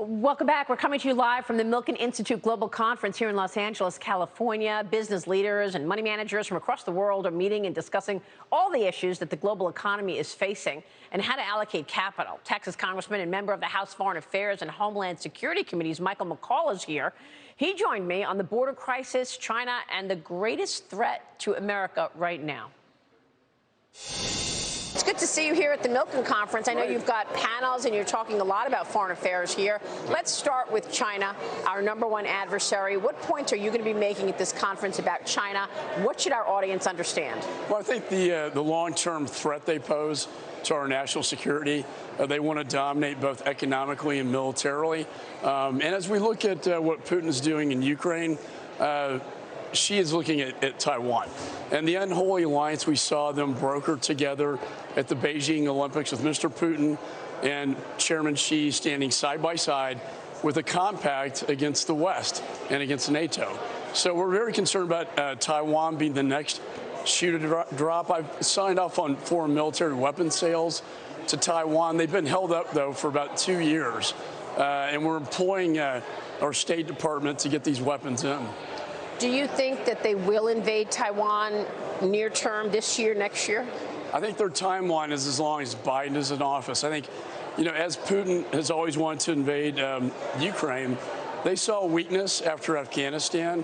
Welcome back. We're coming to you live from the Milken Institute Global Conference here in Los Angeles, California. Business leaders and money managers from across the world are meeting and discussing all the issues that the global economy is facing and how to allocate capital. Texas Congressman and member of the House Foreign Affairs and Homeland Security Committees, McCaul, is here. He joined me on the border crisis, China, and the greatest threat to America right now. It's good to see you here at the Milken Conference. I know you've got panels and you're talking a lot about foreign affairs here. Let's start with China, our #1 adversary. What points are you going to be making at this conference about China? What should our audience understand? Well, I think the long-term threat they pose to our national security, they want to dominate both economically and militarily. And as we look at what Putin is doing in Ukraine, she is looking at Taiwan. And the unholy alliance we saw them broker together at the Beijing Olympics with Mr. Putin and Chairman Xi standing side by side with a compact against the West and against NATO. So we're very concerned about Taiwan being the next shoe to drop. I've signed off on foreign military weapon sales to Taiwan. They've been held up, though, for about 2 years. And we're employing our State Department to get these weapons in. Do you think that they will invade Taiwan near term, this year, next year? I think their timeline is as long as Biden is in office. I think, as Putin has always wanted to invade Ukraine, they saw weakness after Afghanistan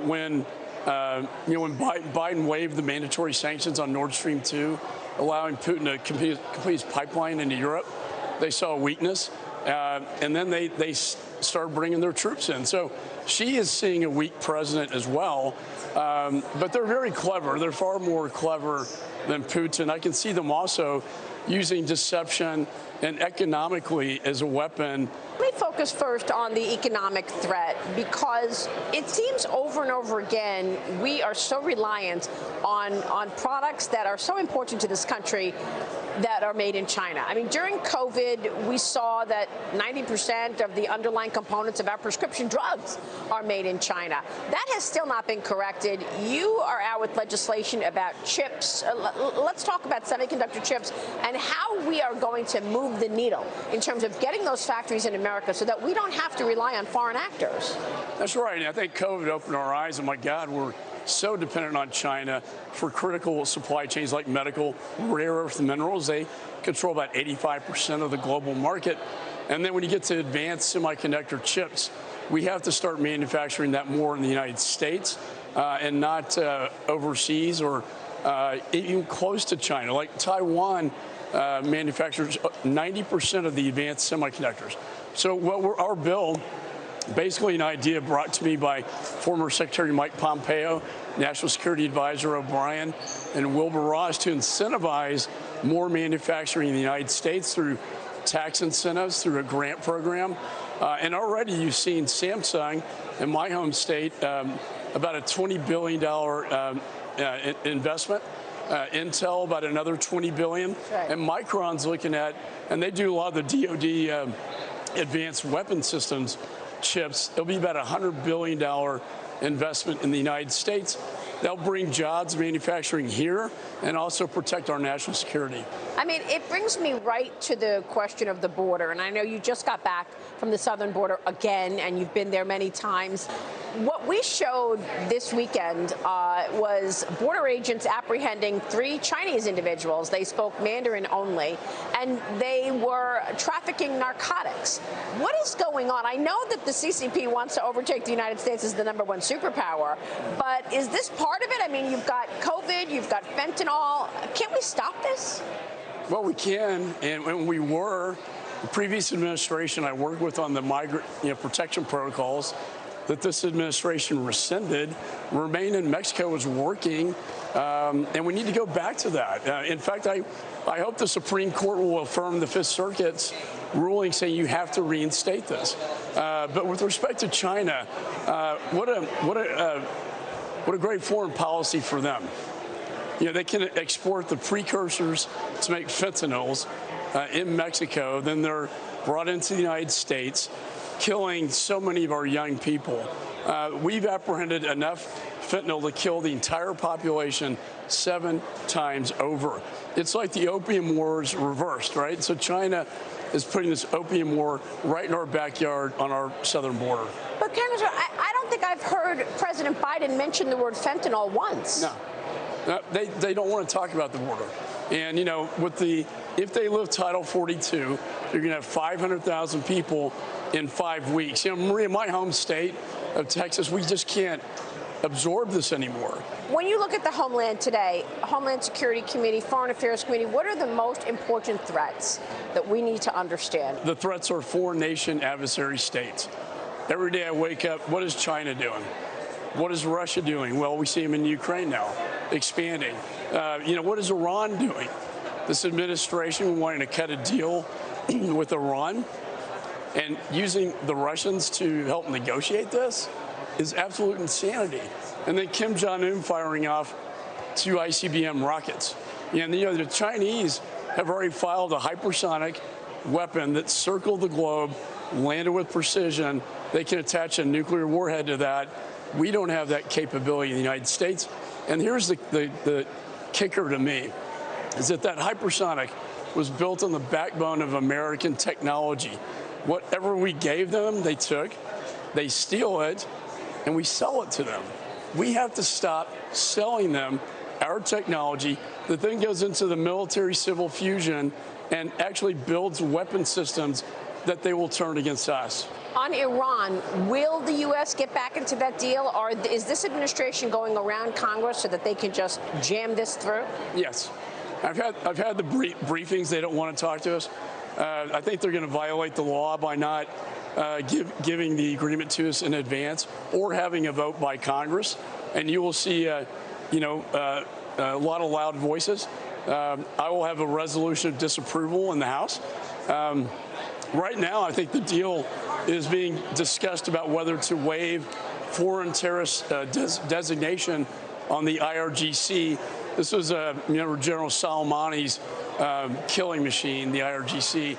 when Biden waived the mandatory sanctions on Nord Stream 2, allowing Putin to complete his pipeline into Europe. They saw weakness. And then they started bringing their troops in. So she is seeing a weak president as well. But they're very clever. They're far more clever than Putin. I can see them also using deception and economically as a weapon. Let me focus first on the economic threat, because it seems over and over again we are so reliant on products that are so important to this country that are made in China. I mean, during COVID, we saw that 90% of the underlying components of our prescription drugs are made in China. That has still not been corrected. You are out with legislation about chips. Let's talk about semiconductor chips and how we are going to move the needle in terms of getting those factories in America so that we don't have to rely on foreign actors. That's right. I think COVID opened our eyes, and my God, we're so dependent on China for critical supply chains like medical, rare earth minerals. They control about 85% of the global market. And then when you get to advanced semiconductor chips, we have to start manufacturing that more in the United States and not overseas or even close to China. Like Taiwan manufactures 90% of the advanced semiconductors. So our bill, basically an idea brought to me by former Secretary Mike Pompeo, National Security Advisor O'Brien, and Wilbur Ross to incentivize more manufacturing in the United States through tax incentives, through a grant program. And already you've seen Samsung in my home state, about a $20 billion investment. Intel, about another $20 billion. Right. And Micron's looking at, and they do a lot of the DoD advanced weapon systems chips. It'll be about a $100 billion investment in the United States. They'll bring jobs, manufacturing here, and also protect our national security. I mean, it brings me right to the question of the border. And I know you just got back from the southern border again, and you've been there many times. What we showed this weekend was border agents apprehending 3 Chinese individuals. They spoke Mandarin only, and they were trafficking narcotics. What is going on? I know that the CCP wants to overtake the United States as the #1 superpower, but is this part of it? I mean, you've got COVID, you've got fentanyl. Can't we stop this? Well, we can, and when we were, the previous administration I worked with on the migrant protection protocols that this administration rescinded, remain in Mexico is working, and we need to go back to that. In fact, I hope the Supreme Court will affirm the Fifth Circuit's ruling saying you have to reinstate this. But with respect to China, what a great foreign policy for them. They can export the precursors to make fentanyls in Mexico, then they're brought into the United States, killing so many of our young people. We've apprehended enough fentanyl to kill the entire population 7 times over. It's like the opium wars reversed, right? So China is putting this opium war right in our backyard on our southern border. But, Senator, I don't think I've heard President Biden mention the word fentanyl once. No, they don't want to talk about the border. And, you know, if they lift Title 42, you're going to have 500,000 people in 5 weeks. You know, Maria, my home state of Texas, we just can't absorb this anymore. When you look at the Homeland today, Homeland Security Committee, Foreign Affairs Committee, what are the most important threats that we need to understand? The threats are foreign nation adversary states. Every day I wake up, what is China doing? What is Russia doing? Well, we see them in Ukraine now, expanding. You know, what is Iran doing? This administration wanting to cut a deal with Iran and using the Russians to help negotiate this is absolute insanity. And then Kim Jong-un firing off 2 ICBM rockets. And, you know, the Chinese have already filed a hypersonic weapon that circled the globe, landed with precision. They can attach a nuclear warhead to that. We don't have that capability in the United States. And here's the kicker to me, is that hypersonic was built on the backbone of American technology. Whatever we gave them, they took, they steal it, and we sell it to them. We have to stop selling them our technology that then goes into the military-civil fusion and actually builds weapon systems that they will turn against us. On Iran, will the U.S. get back into that deal, or is this administration going around Congress so that they can just jam this through? Yes. I've had the briefings. They don't want to talk to us. I think they're going to violate the law by not giving the agreement to us in advance or having a vote by Congress. And you will see, you know, a lot of loud voices. I will have a resolution of disapproval in the House. Right now, I think the deal is being discussed about whether to waive foreign terrorist designation on the IRGC. This was, General Soleimani's killing machine, the IRGC.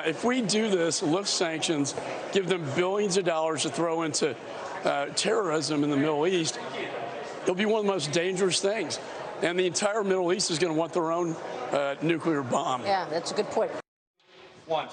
If we do this, lift sanctions, give them billions of dollars to throw into terrorism in the Middle East, it'll be one of the most dangerous things. And the entire Middle East is going to want their own nuclear bomb. Yeah, that's a good point. One.